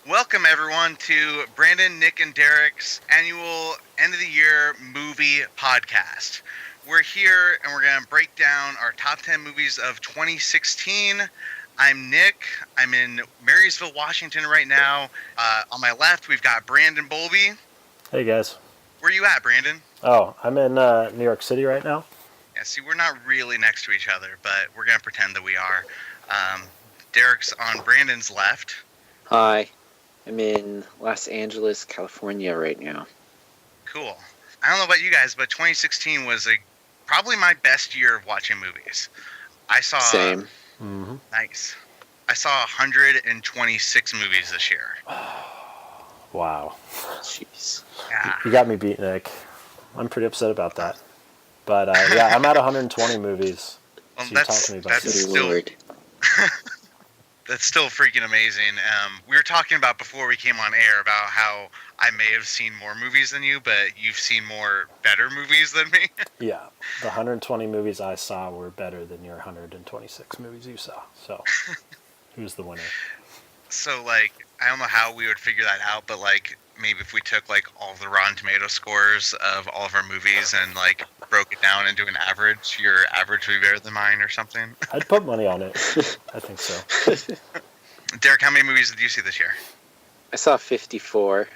Welcome, everyone, to Brandon, Nick, and Derek's annual end of the year movie podcast. We're here and we're going to break down our top 10 movies of 2016. I'm Nick. I'm in Marysville, Washington right now. On my left, we've got Brandon Bowlby. Hey, guys. Where are you at, Brandon? Oh, I'm in New York City right now. Yeah, see, we're not really next to each other, but we're going to pretend that we are. Derek's on Brandon's left. Hi. I'm in Los Angeles, California right now. Cool. I don't know about you guys, but 2016 was probably my best year of watching movies. I saw... Same. Nice. I saw 126 movies this year. Wow. Jeez. Yeah. You got me beat, Nick. I'm pretty upset about that. But yeah, I'm at 120 movies. Well, So that's still... That's still freaking amazing. We were talking about before we came on air about how I may have seen more movies than you, but you've seen more better movies than me. Yeah, the 120 movies I saw were better than your 126 movies you saw. So, who's the winner? So, I don't know how we would figure that out, but, maybe if we took, all the Rotten Tomato scores of all of our movies and, broke it down into an average, your average would be better than mine or something. I'd put money on it. I think so. Derek, how many movies did you see this year? I saw 54.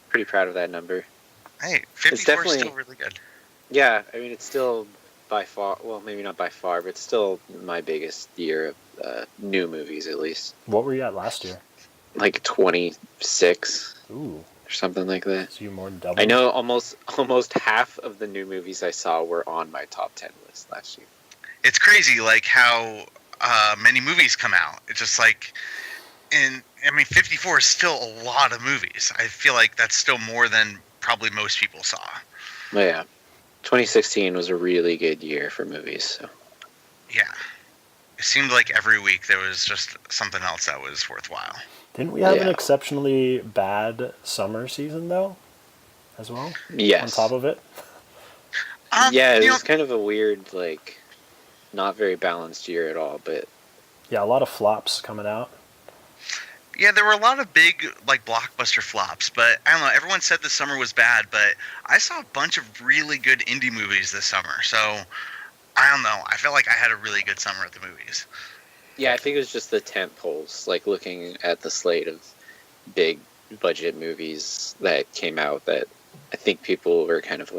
Pretty proud of that number. Hey, 54 is still really good. Yeah, I mean, it's still by far, well, maybe not by far, but it's still my biggest year of new movies, at least. What were you at last year? 26. Ooh. Or something like that. So you more than double? I know almost half of the new movies I saw were on my top 10 list last year. It's crazy, how many movies come out. It's just 54 is still a lot of movies. I feel like that's still more than probably most people saw. But yeah, 2016 was a really good year for movies. So. Yeah. It seemed like every week there was just something else that was worthwhile. Didn't we have an exceptionally bad summer season, though, as well? Yes. On top of it? Yeah, it was kind of a weird, not very balanced year at all, but... Yeah, a lot of flops coming out. Yeah, there were a lot of big, blockbuster flops, but I don't know, everyone said the summer was bad, but I saw a bunch of really good indie movies this summer, so I don't know, I felt like I had a really good summer at the movies. Yeah, I think it was just the tent poles, looking at the slate of big budget movies that came out that I think people were kind of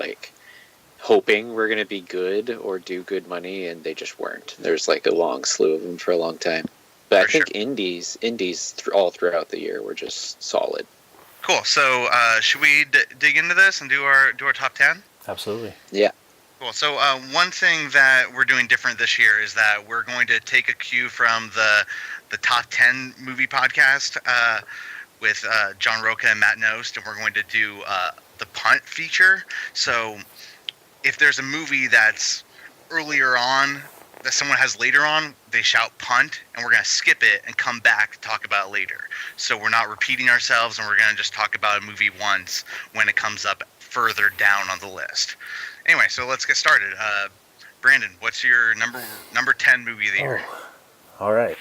hoping were going to be good or do good money, and they just weren't. There's a long slew of them for a long time. But I think indies all throughout the year were just solid. Cool. So should we dig into this and do our top 10? Absolutely. Yeah. Cool. So one thing that we're doing different this year is that we're going to take a cue from the top 10 movie podcast with John Roca and Matt Nost, and we're going to do the punt feature. So if there's a movie that's earlier on that someone has later on, they shout punt, and we're going to skip it and come back to talk about it later. So we're not repeating ourselves, and we're going to just talk about a movie once when it comes up further down on the list. Anyway, so let's get started. Brandon, what's your number 10 movie of the year? All right.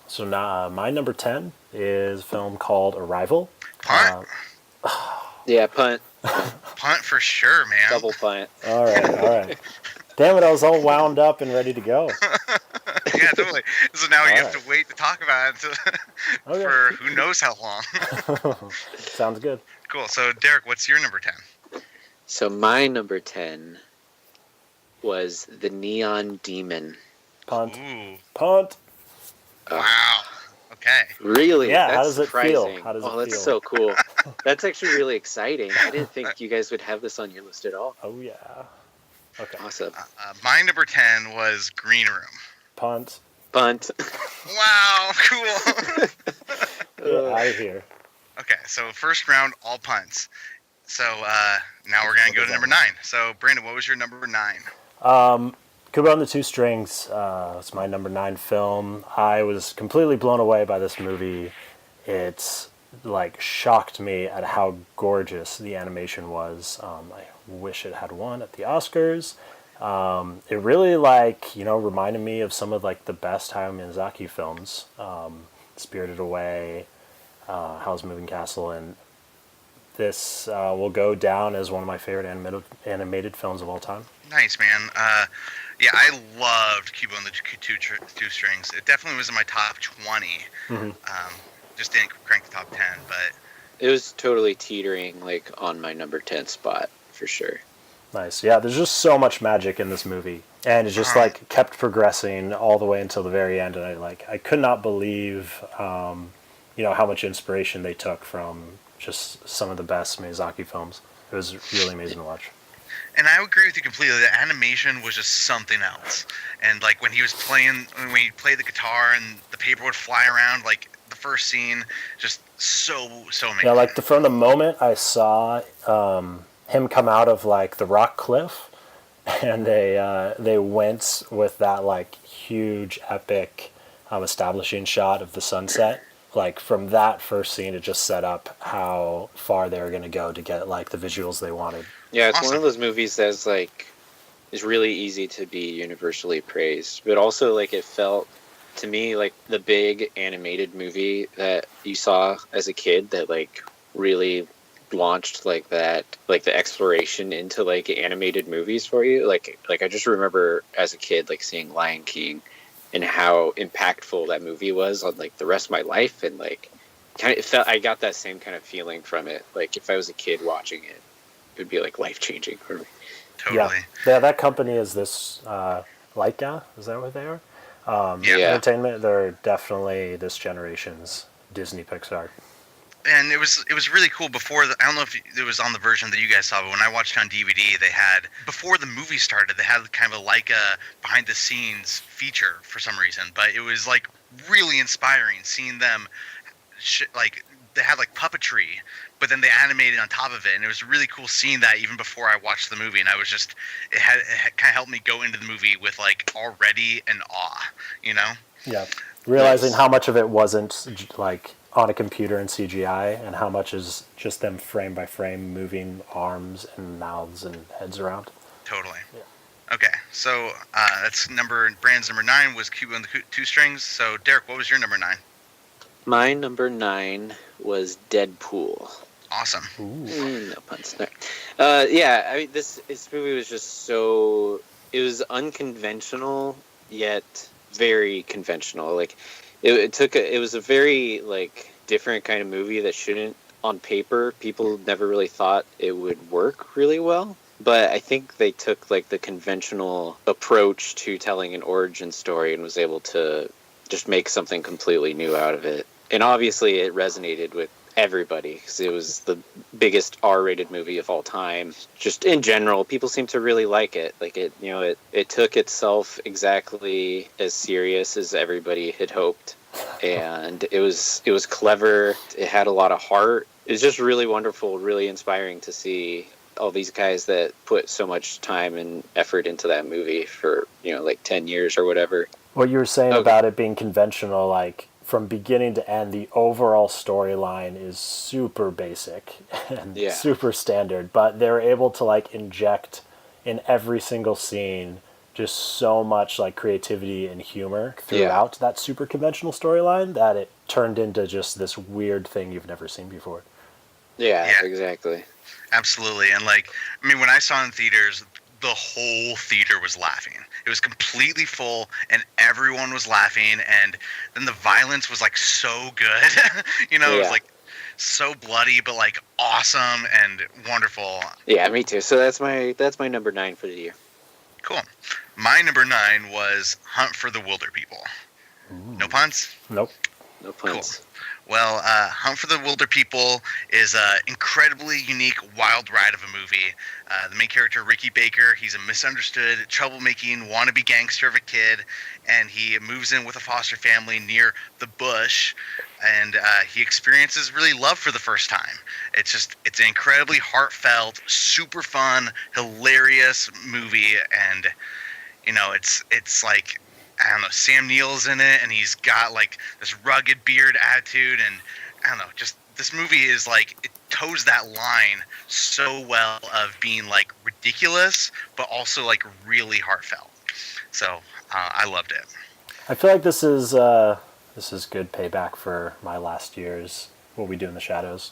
So now my number 10 is a film called Arrival. Punt? Yeah, punt. Punt for sure, man. Double punt. All right. Damn it, I was all wound up and ready to go. Yeah, totally. So now you have to wait to talk about it for who knows how long. Sounds good. Cool. So, Derek, what's your number 10? So my number 10 was The Neon Demon. Punt. Ooh. Punt. Wow. Okay. Really? Yeah, that's how does it feel? surprising. How does it that's feel? so cool. That's actually really exciting. I didn't think you guys would have this on your list at all. Oh, yeah. Okay. Awesome. My number 10 was Green Room. Punt. Punt. Wow, cool. Get out of here. Okay, so first round, all punts. So now we're going to go to number 9. So, Brandon, what was your number 9? Kubo and the Two Strings. It's my number 9 film. I was completely blown away by this movie. It's shocked me at how gorgeous the animation was. I wish it had won at the Oscars. It really reminded me of some of the best Hayao Miyazaki films. Spirited Away, Howl's Moving Castle, and this will go down as one of my favorite animated films of all time. Nice, man. Yeah, I loved Kubo and the Two Strings. It definitely was in my top 20. Mm-hmm. Just didn't crank the top 10, but it was totally teetering like on my number 10 spot for sure. Nice. Yeah, there's just so much magic in this movie, and it just like kept progressing all the way until the very end, and I could not believe how much inspiration they took from just some of the best Miyazaki films. It was really amazing to watch. And I agree with you completely. The animation was just something else. And like when he played the guitar and the paper would fly around, like the first scene, just so amazing. Yeah, like from the moment I saw him come out of like the rock cliff, and they went with that like huge epic establishing shot of the sunset. Like from that first scene, it just set up how far they were going to go to get like the visuals they wanted. Yeah, it's awesome. One of those movies that's like is really easy to be universally praised, but also like it felt to me like the big animated movie that you saw as a kid that like really launched like that, like the exploration into like animated movies for you. Like I just remember as a kid like seeing Lion King and how impactful that movie was on like the rest of my life, and like kind of I got that same kind of feeling from it. Like if I was a kid watching it, it would be like life changing for me. Totally. Yeah, that company is this Leica. Is that what they are? Entertainment. They're definitely this generation's Disney Pixar. And it was really cool before I don't know if it was on the version that you guys saw, but when I watched on DVD, they had, before the movie started, they had kind of like a behind the scenes feature for some reason, but it was like really inspiring seeing them like they had like puppetry, but then they animated on top of it, and it was really cool seeing that even before I watched the movie. And I was just it kind of helped me go into the movie with like already an awe, Yeah, realizing how much of it wasn't like on a computer and CGI, and how much is just them frame by frame moving arms and mouths and heads around. Totally. Yeah. Okay, so that's Brand's number 9 was Kubo and the Two Strings. So Derek, what was your number 9? My number 9 was Deadpool. Awesome. No puns there. Yeah, I mean this movie was just it was unconventional yet very conventional. Like it was a very like different kind of movie that shouldn't, on paper, people never really thought it would work really well. But I think they took like the conventional approach to telling an origin story and was able to just make something completely new out of it. And obviously it resonated with everybody because it was the biggest R-rated movie of all time. Just in general, people seem to really like it. Like it took itself exactly as serious as everybody had hoped, and it was clever. It had a lot of heart. It was just really wonderful, really inspiring to see all these guys that put so much time and effort into that movie for like 10 years or whatever. What you were saying about it being conventional, like from beginning to end, the overall storyline is super basic and super standard, but they're able to like inject in every single scene just so much like creativity and humor throughout that super conventional storyline that it turned into just this weird thing you've never seen before. Yeah, exactly. Absolutely. And like, I mean, when I saw it in theaters, the whole theater was laughing. It was completely full, and everyone was laughing. And then the violence was like so good. It was like so bloody, but like awesome and wonderful. Yeah, me too. So that's my number 9 for the year. Cool. My number 9 was Hunt for the Wilderpeople. No puns? Nope. No puns. Cool. Well, Hunt for the Wilderpeople is an incredibly unique, wild ride of a movie. The main character, Ricky Baker, he's a misunderstood, troublemaking, wannabe gangster of a kid, and he moves in with a foster family near the bush, and he experiences really love for the first time. It's an incredibly heartfelt, super fun, hilarious movie, and, it's like, I don't know, Sam Neill's in it, and he's got like this rugged beard attitude, and I don't know, just this movie is like, it toes that line so well of being like ridiculous, but also like really heartfelt. So I loved it. I feel like this is good payback for my last year's What We Do in the Shadows.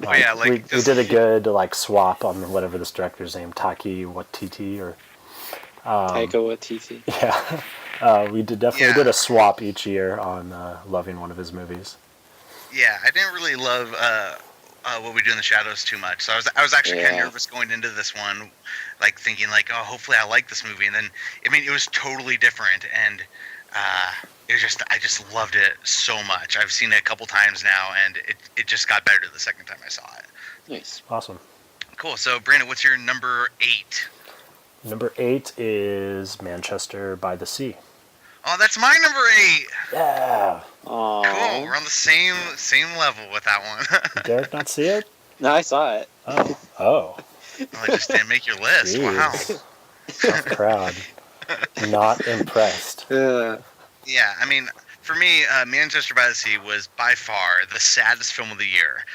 Oh, yeah, like we did a good swap on whatever this director's name, Taki Watiti or Taika Waititi. yeah. We definitely did a swap each year on loving one of his movies. Yeah, I didn't really love What We Do in the Shadows too much, so I was actually kind of nervous going into this one, like thinking like, oh, hopefully I like this movie, and then it was totally different, and it was I just loved it so much. I've seen it a couple times now, and it just got better the second time I saw it. Nice, awesome, cool. So Brandon, what's your number 8? Number 8 is Manchester by the Sea. Oh, that's my number 8. Yeah. Aww. Cool. We're on the same level with that one. Did Derek not see it? No, I saw it. Oh. Well, it just didn't make your list. Jeez. Wow. Tough crowd. Not impressed. Yeah, for me, Manchester by the Sea was by far the saddest film of the year.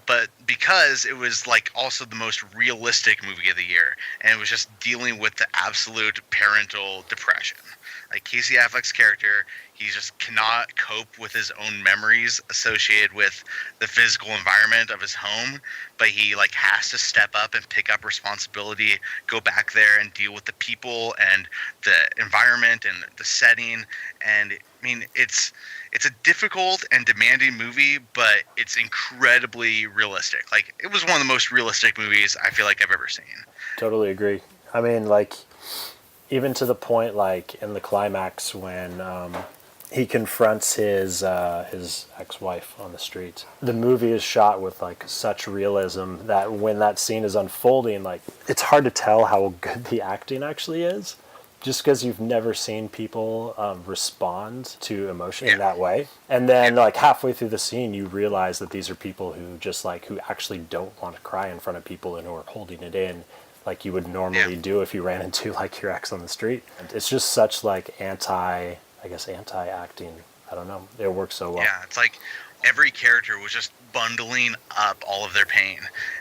But because it was also the most realistic movie of the year, and it was just dealing with the absolute parental depression. Like Casey Affleck's character, he just cannot cope with his own memories associated with the physical environment of his home, but he has to step up and pick up responsibility, go back there and deal with the people and the environment and the setting. And it's a difficult and demanding movie, but it's incredibly realistic. It was one of the most realistic movies I feel like I've ever seen. Totally agree. Even to the point in the climax when he confronts his ex-wife on the street. The movie is shot with such realism that when that scene is unfolding, it's hard to tell how good the acting actually is, just because you've never seen people respond to emotion in that way. And then halfway through the scene, you realize that these are people who just who actually don't want to cry in front of people and who are holding it in, like you would normally do if you ran into your ex on the street. It's just such anti-acting. I don't know. It works so well. Yeah, it's every character was just bundling up all of their pain.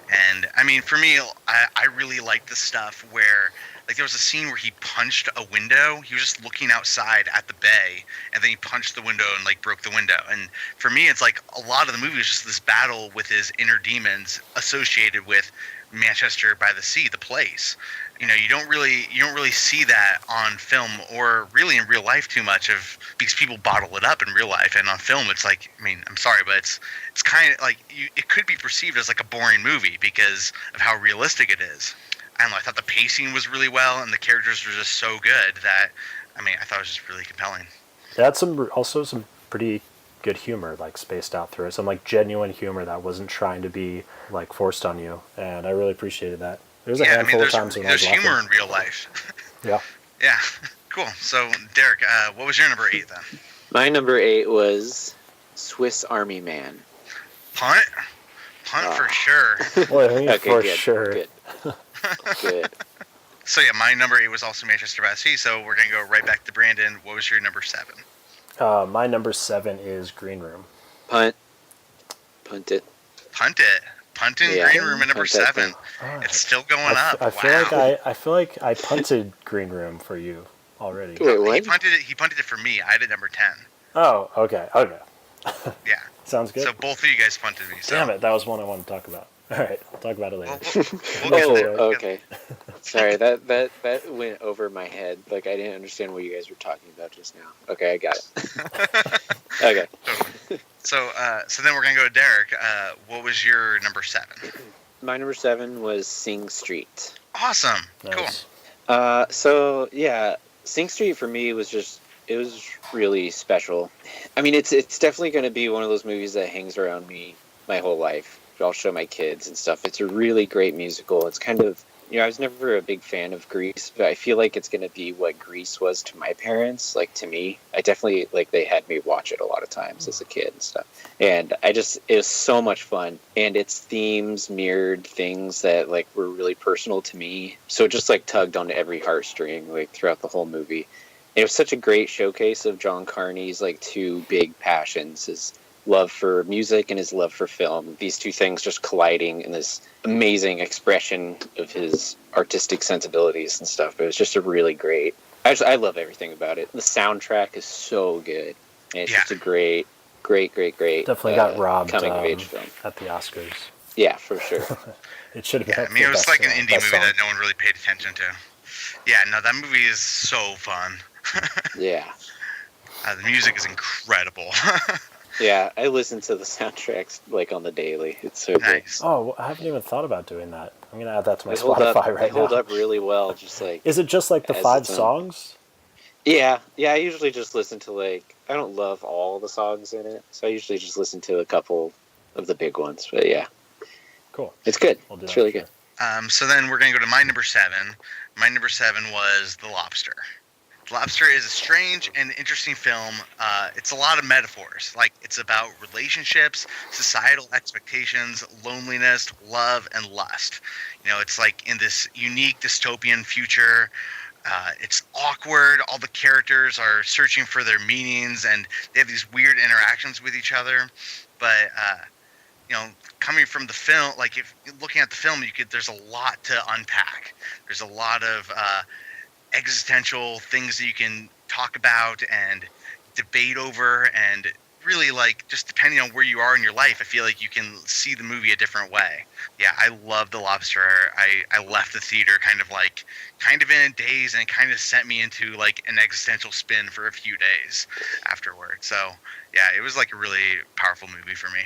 And for me, I really like the stuff where there was a scene where he punched a window. He was just looking outside at the bay, and then he punched the window and broke the window. And for me, it's a lot of the movie is just this battle with his inner demons associated with Manchester by the Sea, the place. You don't really see that on film or really in real life too much because people bottle it up in real life, and on film it's I'm sorry, but it's kind of it could be perceived as a boring movie because of how realistic it is. I don't know, I thought the pacing was really well and the characters were just so good that I thought it was just really compelling. It had some pretty good humor spaced out through it, some genuine humor that wasn't trying to be forced on you, and I really appreciated that. There's a handful of times when I was laughing. There's humor in real life. Yeah. Cool. So Derek, what was your number 8 then? My number 8 was Swiss Army Man. Punt for sure. Boy, okay, for good, sure. Good. So yeah, my number 8 was also Manchester by the Sea, so we're gonna go right back to Brandon. What was your number 7? My number 7 is Green Room. Punt it. Punting Green Room at number 7. It's still going up. I feel like I punted Green Room for you already. Wait, what? He punted it for me. I had it number 10. Oh, okay. Yeah. Sounds good. So both of you guys punted me. So. Damn it, that was one I wanted to talk about. All right, I'll talk about it later. We'll get there. Okay. Sorry, that went over my head. I didn't understand what you guys were talking about just now. Okay, I got it. Okay. So then we're gonna go to Derek. What was your number 7? My number 7 was Sing Street. Awesome. Nice. Cool. So yeah, Sing Street for me was really special. It's definitely going to be one of those movies that hangs around me my whole life. I'll show my kids and stuff. It's a really great musical. It's kind of, I was never a big fan of Grease, but I feel like it's going to be what Grease was to my parents, to me. I definitely, they had me watch it a lot of times as a kid and stuff. And it was so much fun. And its themes mirrored things that, were really personal to me. So it just, tugged on every heartstring, throughout the whole movie. And it was such a great showcase of John Carney's, two big passions, his love for music and his love for film. These two things just colliding in this amazing expression of his artistic sensibilities and stuff. It was just a really great. I love everything about it. The soundtrack is so good. And it's just a great Great. Definitely got robbed coming of age film at the Oscars. Yeah, for sure. It should have been. Yeah, I mean, it was like an indie movie song. that no one really paid attention to. Yeah, no, that movie is so fun. Yeah. The music is incredible. Yeah, I listen to the soundtracks like on the daily. It's so Nice. good. Oh, I haven't even thought about doing that. I'm gonna add that to my They hold Spotify up, right they hold now. up really well. Just like Is it just like the as 5 its own- songs? Yeah. I usually just listen to like I don't love all the songs in it, so I usually just listen to a couple of the big ones. But yeah, Cool. it's good. We'll do It's that, really sure. good. So then we're going to go to my number 7. My number 7 was The Lobster. The Lobster is a strange and interesting film. It's a lot of metaphors. Like, it's about relationships, societal expectations, loneliness, love, and lust. You know, it's like in this unique dystopian future. It's awkward. All the characters are searching for their meanings, and they have these weird interactions with each other. But you know, coming from the film, like if looking at the film, there's a lot to unpack. There's a lot of existential things that you can talk about and debate over, and really, like, just depending on where you are in your life, I feel like you can see the movie a different way. Yeah, I love The Lobster. I left the theater kind of in a daze, and it kind of sent me into like an existential spin for a few days afterward. So yeah, it was like a really powerful movie for me.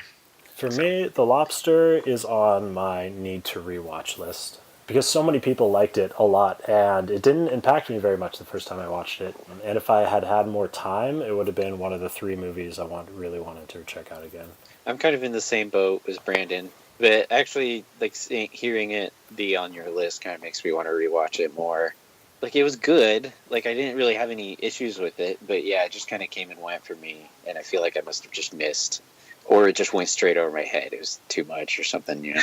For me, The Lobster is on my need to rewatch list because so many people liked it a lot, and it didn't impact me very much the first time I watched it. And if I had had more time, it would have been one of the 3 movies I really wanted to check out again. I'm kind of in the same boat as Brandon, but actually, like hearing it be on your list kind of makes me want to rewatch it more. Like, it was good. Like, I didn't really have any issues with it, but yeah, it just kind of came and went for me, and I feel like I must have just missed, or it just went straight over my head. It was too much or something, you know.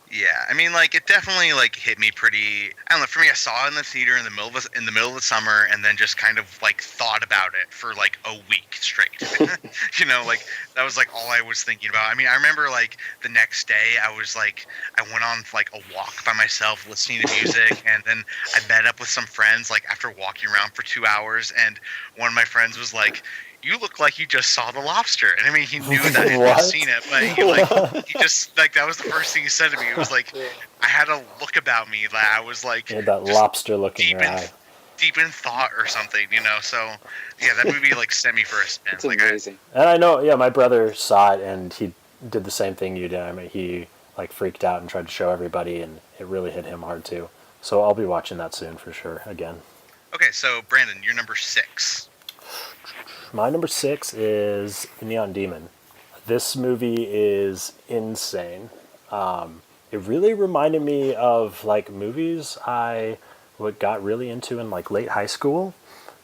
Yeah, I mean, like, it definitely like hit me pretty. I don't know. For me, I saw it in the theater in the middle of the summer, and then just kind of like thought about it for like a week straight. You know, like that was like all I was thinking about. I mean, I remember like the next day, I went on like a walk by myself, listening to music, and then I met up with some friends like after walking around for 2 hours, and one of my friends was like, "You look like you just saw The Lobster." And I mean, he knew that I hadn't seen it, but he just like, that was the first thing he said to me. It was like, I had a look about me that I was like, Yeah, that lobster look in your eye. deep in thought or something, you know. So yeah, that movie like sent me for a spin. It's Like, amazing. And I know, yeah, my brother saw it, and he did the same thing you did. I mean, he like freaked out and tried to show everybody, and it really hit him hard too. So I'll be watching that soon for sure again. Okay, so Brandon, you're number 6. My number 6 is Neon Demon. This movie is insane. It really reminded me of like movies I got really into in like late high school,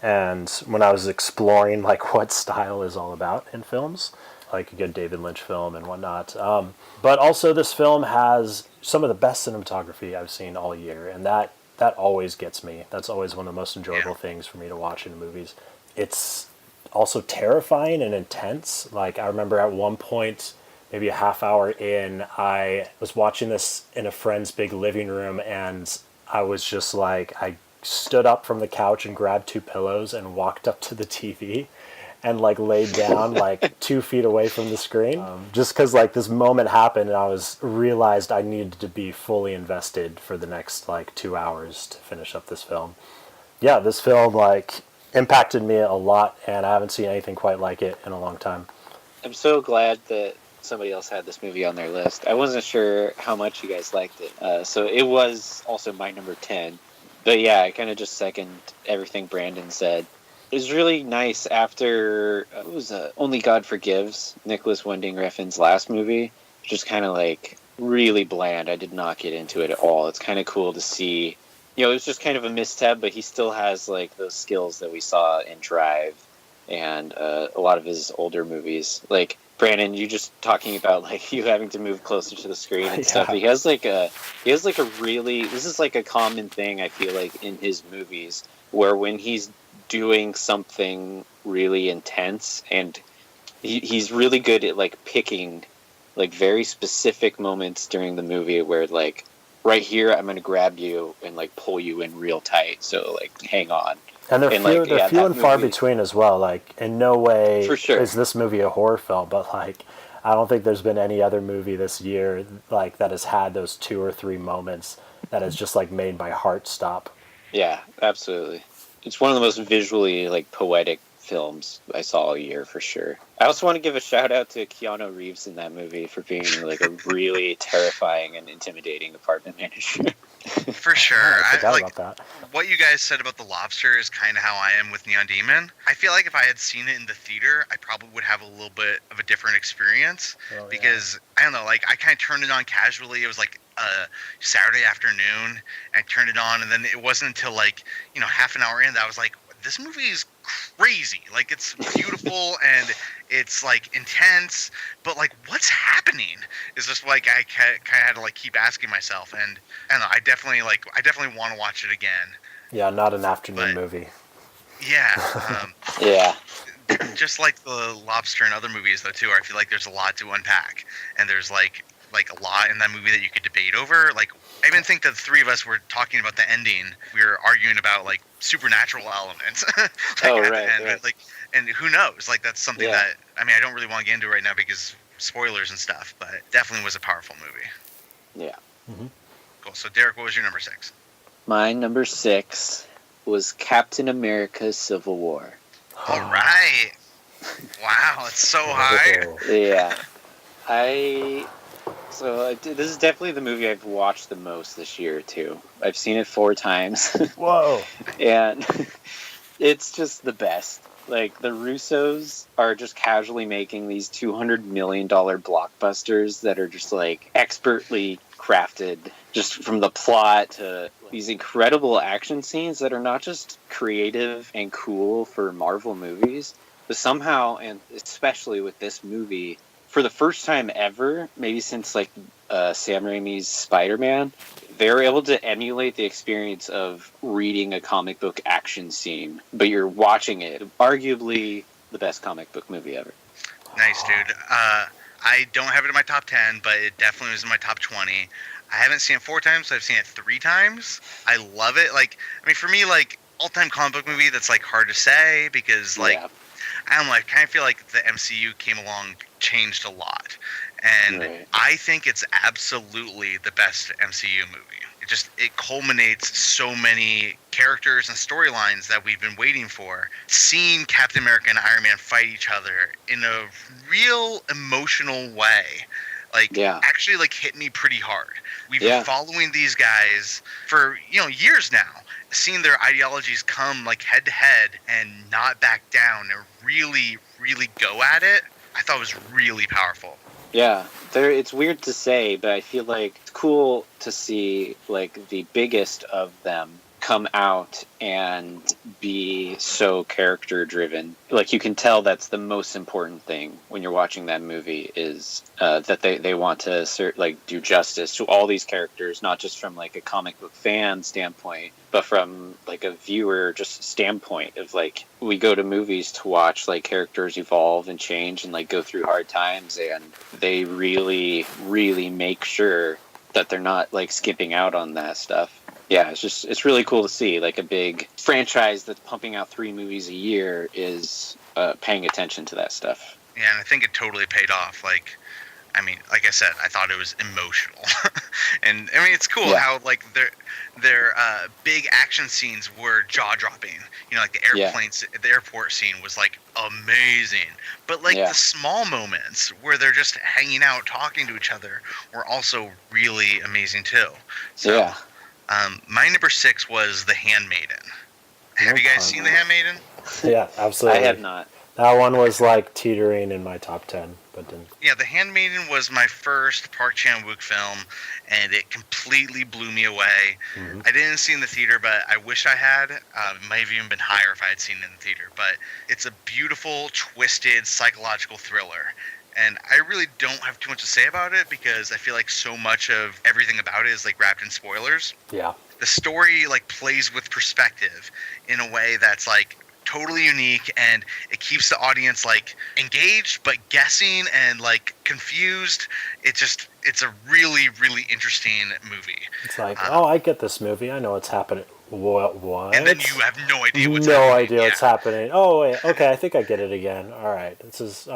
and when I was exploring like what style is all about in films, like a good David Lynch film and whatnot. But also, this film has some of the best cinematography I've seen all year, and that always gets me. That's always one of the most enjoyable things for me to watch in movies. It's also terrifying and intense. Like, I remember at one point, maybe a half hour in, I was watching this in a friend's big living room, and I was just like, I stood up from the couch and grabbed 2 pillows and walked up to the TV and like laid down like 2 feet away from the screen, just because like this moment happened, and I realized I needed to be fully invested for the next like 2 hours to finish up this film. Yeah, this film like impacted me a lot, and I haven't seen anything quite like it in a long time. I'm so glad that somebody else had this movie on their list. I wasn't sure how much you guys liked it. So it was also my number 10. But yeah, I kind of just second everything Brandon said. It was really nice after, Only God Forgives, Nicholas Winding Refn's last movie. Just kind of like really bland. I did not get into it at all. It's kind of cool to see. You know, it was just kind of a misstep, but he still has like those skills that we saw in Drive and a lot of his older movies. Like, Brandon, you just talking about like you having to move closer to the screen and stuff. He has like a really, this is like a common thing I feel like in his movies, where when he's doing something really intense, and he's really good at like picking like very specific moments during the movie where like right here, I'm going to grab you and like pull you in real tight. So like, hang on. And they're few and far movie, between as well. Like, in no way for sure. is this movie a horror film, but like, I don't think there's been any other movie this year like that has had those 2 or 3 moments that has just like made my heart stop. Yeah, absolutely. It's one of the most visually like poetic films I saw all year for sure. I also want to give a shout out to Keanu Reeves in that movie for being like a really terrifying and intimidating apartment manager. For sure. I forgot about that. What you guys said about The Lobster is kind of how I am with Neon Demon. I feel like if I had seen it in the theater, I probably would have a little bit of a different experience because, I don't know, like I kind of turned it on casually. It was like Saturday afternoon. I turned it on, and then it wasn't until like, half an hour in that I was like, this movie is crazy. Like, it's beautiful and it's like intense, but like what's happening is just like I kind of had to like keep asking myself. And I don't know, I definitely want to watch it again. Yeah, not an afternoon movie. Yeah. Yeah. Just like The Lobster and other movies though too, I feel like there's a lot to unpack, and there's like a lot in that movie that you could debate over. Like, I even think that the three of us were talking about the ending. We were arguing about like supernatural elements. Right. Like, and who knows? Like, that's something that I don't really want to get into right now because spoilers and stuff. But it definitely was a powerful movie. Yeah. Mm-hmm. Cool. So Derek, what was your number 6? My number 6 was Captain America: Civil War. All right. Wow, it's so high. Yeah. This is definitely the movie I've watched the most this year, too. I've seen it 4 times. Whoa. And it's just the best. Like, the Russos are just casually making these $200 million blockbusters that are just, like, expertly crafted, just from the plot to these incredible action scenes that are not just creative and cool for Marvel movies, but somehow, and especially with this movie, for the first time ever, maybe since like Sam Raimi's Spider-Man, they were able to emulate the experience of reading a comic book action scene, but you're watching it. Arguably the best comic book movie ever. Nice, dude. I don't have it in my top 10, but it definitely was in my top 20. I haven't seen it 4 times, so I've seen it 3 times. I love it. Like, for me, like, all-time comic book movie, that's like hard to say because, like, I don't know, I kind of feel like the MCU came along, changed a lot. And I think it's absolutely the best MCU movie. It culminates so many characters and storylines that we've been waiting for. Seeing Captain America and Iron Man fight each other in a real emotional way, actually like hit me pretty hard. We've been following these guys for, years now, seeing their ideologies come like head to head and not back down and really, really go at it. I thought it was really powerful. Yeah, it's weird to say, but I feel like it's cool to see like the biggest of them come out and be so character driven. Like, you can tell that's the most important thing when you're watching that movie is that they want to do justice to all these characters, not just from like a comic book fan standpoint, but from like a viewer just standpoint of like, we go to movies to watch like characters evolve and change and like go through hard times, and they really, really make sure that they're not like skipping out on that stuff. Yeah, it's really cool to see like a big franchise that's pumping out 3 movies a year is paying attention to that stuff. Yeah, and I think it totally paid off. Like I said, I thought it was emotional, and it's cool how like their big action scenes were jaw dropping. Like the airport scene was like amazing, but like the small moments where they're just hanging out, talking to each other, were also really amazing too. So, my number 6 was The Handmaiden. Have you guys seen The Handmaiden? Yeah, absolutely. I have not. That one was like teetering in my top 10, but didn't. Yeah, The Handmaiden was my first Park Chan-wook film, and it completely blew me away. Mm-hmm. I didn't see it in the theater, but I wish I had. It might have even been higher if I had seen it in the theater. But it's a beautiful, twisted, psychological thriller. And I really don't have too much to say about it because I feel like so much of everything about it is like wrapped in spoilers. Yeah. The story like plays with perspective in a way that's like totally unique, and it keeps the audience like engaged but guessing and like confused. It's a really, really interesting movie. It's like, oh, I get this movie. I know what's happening. What? And then you have no idea what's no happening. idea what's happening. Oh wait, okay, I think I get it again. All right, this is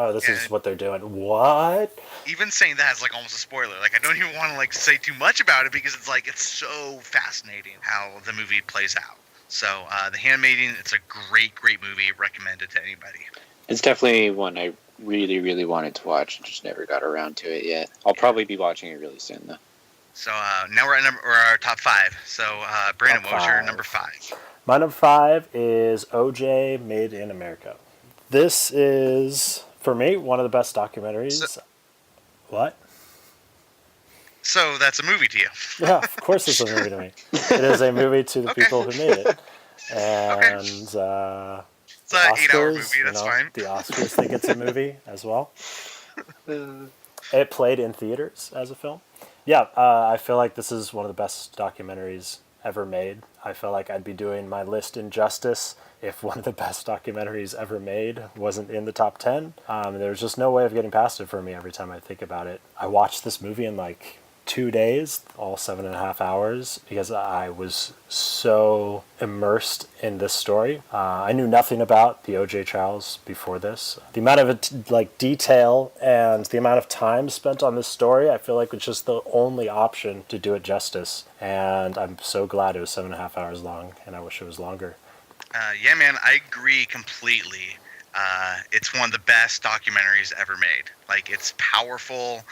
what they're doing. What? Even saying that is like almost a spoiler. Like I don't even want to like say too much about it because it's like it's so fascinating how the movie plays out. So The Handmaiden, it's a great, great movie. Recommended to anybody. It's definitely one I really, really wanted to watch and just never got around to it yet. I'll probably be watching it really soon though. So now we're at our top 5. So Brandon, what was your number 5? My number 5 is OJ Made in America. This is, for me, one of the best documentaries. What? So that's a movie to you? Yeah, of course it's a movie to me. It is a movie to the people who made it. And it's an 8-hour movie, that's fine. The Oscars think it's a movie as well. It played in theaters as a film. Yeah, I feel like this is one of the best documentaries ever made. I feel like I'd be doing my list injustice if one of the best documentaries ever made wasn't in the top 10. There's just no way of getting past it for me every time I think about it. I watched this movie in like 2 days, all 7.5 hours, because I was so immersed in this story. I knew nothing about the OJ trials before this. The amount of detail and the amount of time spent on this story, I feel like was just the only option to do it justice. And I'm so glad it was 7.5 hours long, and I wish it was longer. Yeah, man, I agree completely. It's one of the best documentaries ever made. Like, it's powerful.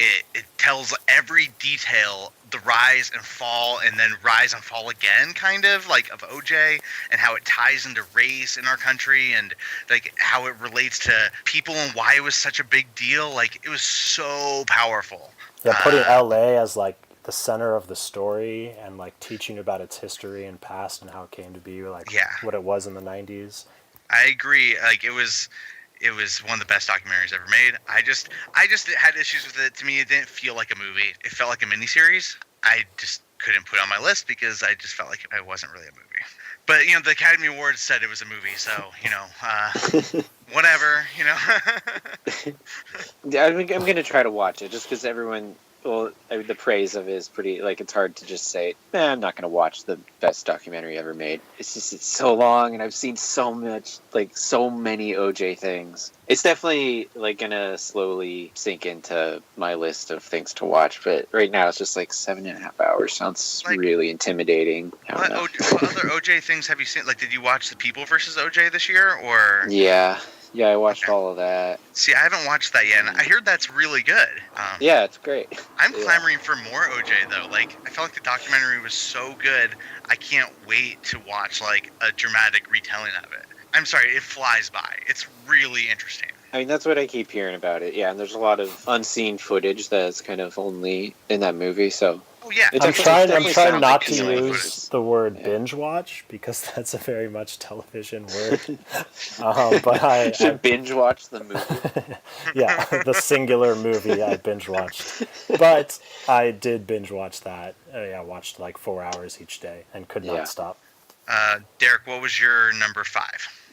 It tells every detail, the rise and fall, and then rise and fall again, kind of, like, of OJ, and how it ties into race in our country, and, like, how it relates to people and why it was such a big deal. Like, it was so powerful. Yeah, putting LA as, like, the center of the story, and, like, teaching about its history and past and how it came to be, like, what it was in the 90s. I agree. Like, it was one of the best documentaries ever made. I just had issues with it. To me, it didn't feel like a movie. It felt like a miniseries. I just couldn't put it on my list because I just felt like it wasn't really a movie. But, the Academy Awards said it was a movie, so, whatever, I'm going to try to watch it just because the praise of it is pretty, like, it's hard to just say, I'm not going to watch the best documentary ever made. It's so long, and I've seen so much, like, so many OJ things. It's definitely, like, going to slowly sink into my list of things to watch, but right now it's just, like, 7.5 hours. Sounds really intimidating. What other OJ things have you seen? Like, did you watch The People versus OJ this year, or? Yeah, I watched all of that. See, I haven't watched that yet, and I heard that's really good. Yeah, it's great. I'm clamoring for more OJ, though. Like, I felt like the documentary was so good, I can't wait to watch, like, a dramatic retelling of it. I'm sorry, it flies by. It's really interesting. I mean, that's what I keep hearing about it, yeah, and there's a lot of unseen footage that's kind of only in that movie, so... Oh, yeah. I'm trying not to use the word binge watch because that's a very much television word. But I should binge watch the movie. Yeah, the singular movie I binge watched. But I did binge watch that. I watched like 4 hours each day and could not stop. Derek, what was your number 5?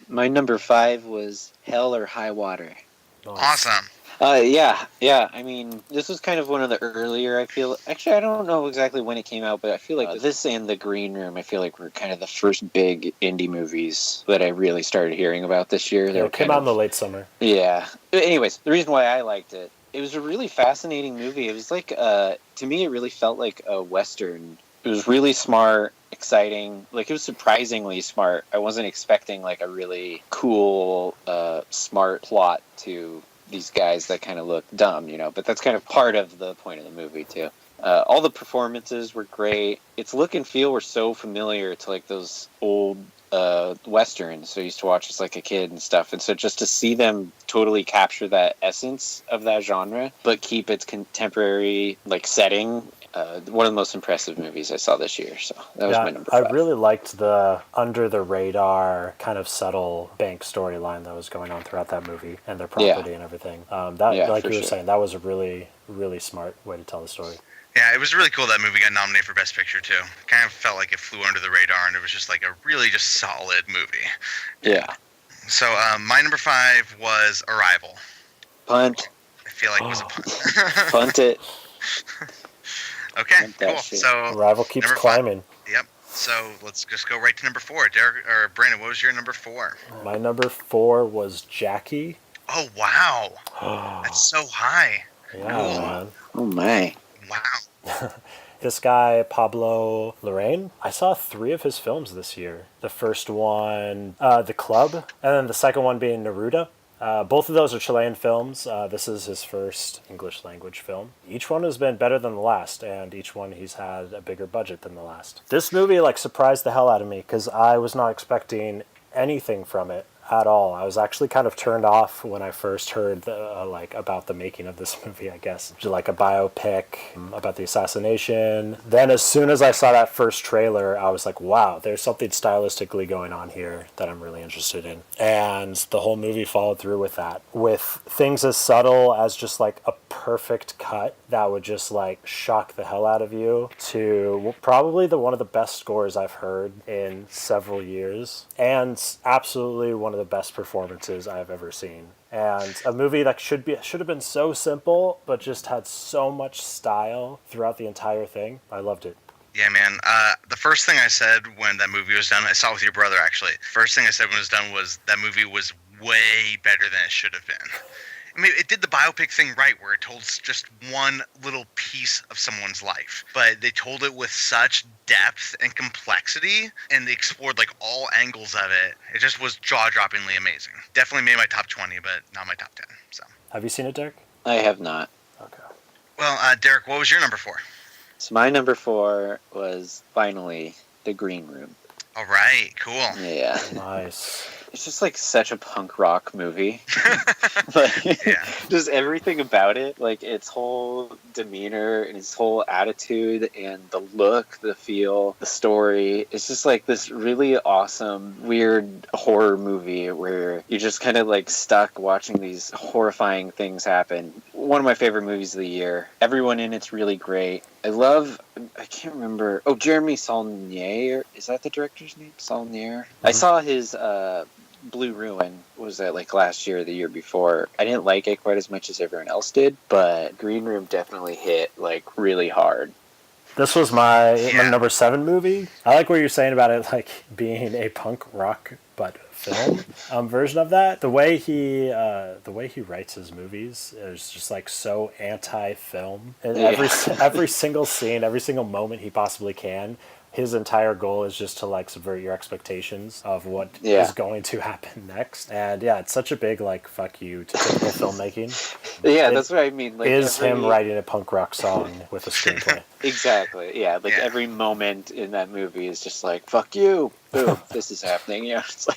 My number 5 was Hell or High Water. Nice. Awesome. Yeah. I mean, this was kind of one of the earlier, I feel... Actually, I don't know exactly when it came out, but I feel like this and The Green Room, I feel like were kind of the first big indie movies that I really started hearing about this year. It came out in the late summer. Yeah. Anyways, the reason why I liked it, it was a really fascinating movie. It was like, to me, it really felt like a Western. It was really smart, exciting. Like, it was surprisingly smart. I wasn't expecting, like, a really cool, smart plot to... these guys that kind of look dumb, but that's kind of part of the point of the movie too. All the performances were great. Its look and feel were so familiar to like those old westerns I used to watch as like a kid and stuff. And so just to see them totally capture that essence of that genre, but keep its contemporary like setting one of the most impressive movies I saw this year. So that was my number 5. I really liked the under the radar kind of subtle bank storyline that was going on throughout that movie and their property and everything. Like you were saying, that was a really, really smart way to tell the story. Yeah, it was really cool that movie got nominated for Best Picture too. Kind of felt like it flew under the radar, and it was just like a really just solid movie. Yeah. So my number 5 was Arrival. Punt. I feel like it was a punt. Punt it. Okay, cool. So Arrival keeps climbing. 5. Yep. So let's just go right to number 4. Derek or Brandon, what was your number 4? My number 4 was Jackie. Oh wow, that's so high. Yeah, man. Oh my. Wow. This guy, Pablo Larraín, I saw 3 of his films this year. The first one, The Club, and then the second one being Neruda. Both of those are Chilean films. This is his first English language film. Each one has been better than the last, and each one he's had a bigger budget than the last. This movie surprised the hell out of me because I was not expecting anything from it at all. I was actually kind of turned off when I first heard about the making of this movie, I guess. Like a biopic about the assassination. Then as soon as I saw that first trailer, I was like, wow, there's something stylistically going on here that I'm really interested in. And the whole movie followed through with that. With things as subtle as just like a perfect cut that would just shock the hell out of you to probably one of the best scores I've heard in several years. And absolutely one of the best performances I've ever seen. And a movie that should have been so simple, but just had so much style throughout the entire thing. I loved it. Yeah, man. The first thing I said when that movie was done, I saw it with your brother actually. First thing I said when it was done was that movie was way better than it should have been. I mean, it did the biopic thing right, where it told just one little piece of someone's life, but they told it with such depth and complexity, and they explored all angles of it. It just was jaw-droppingly amazing. Definitely made my top 20, but not my top 10. So. Have you seen it, Derek? I have not. Okay. Well, Derek, what was your number 4? So my number 4 was finally The Green Room. All right, cool. Yeah. Nice. It's just such a punk rock movie. Just everything about it, its whole demeanor and its whole attitude and the look, the feel, the story. It's just this really awesome, weird horror movie where you're just kind of stuck watching these horrifying things happen. One of my favorite movies of the year. Everyone in it's really great. I can't remember. Oh, Jeremy Saulnier. Is that the director's name? Saulnier? Mm-hmm. I saw his Blue Ruin. Was that last year or the year before? I didn't like it quite as much as everyone else did, but Green Room definitely hit really hard. This was my number 7 movie. I like what you're saying about it being a punk rock but film version of that. The way he writes his movies is just so anti-film. And every single scene, every single moment he possibly can, his entire goal is just to subvert your expectations of what is going to happen next. And it's such a big fuck you to typical filmmaking. Yeah, that's what I mean. Him writing a punk rock song with a screenplay. Exactly. Yeah, every moment in that movie is just fuck you. Boom, this is happening. Yeah, it's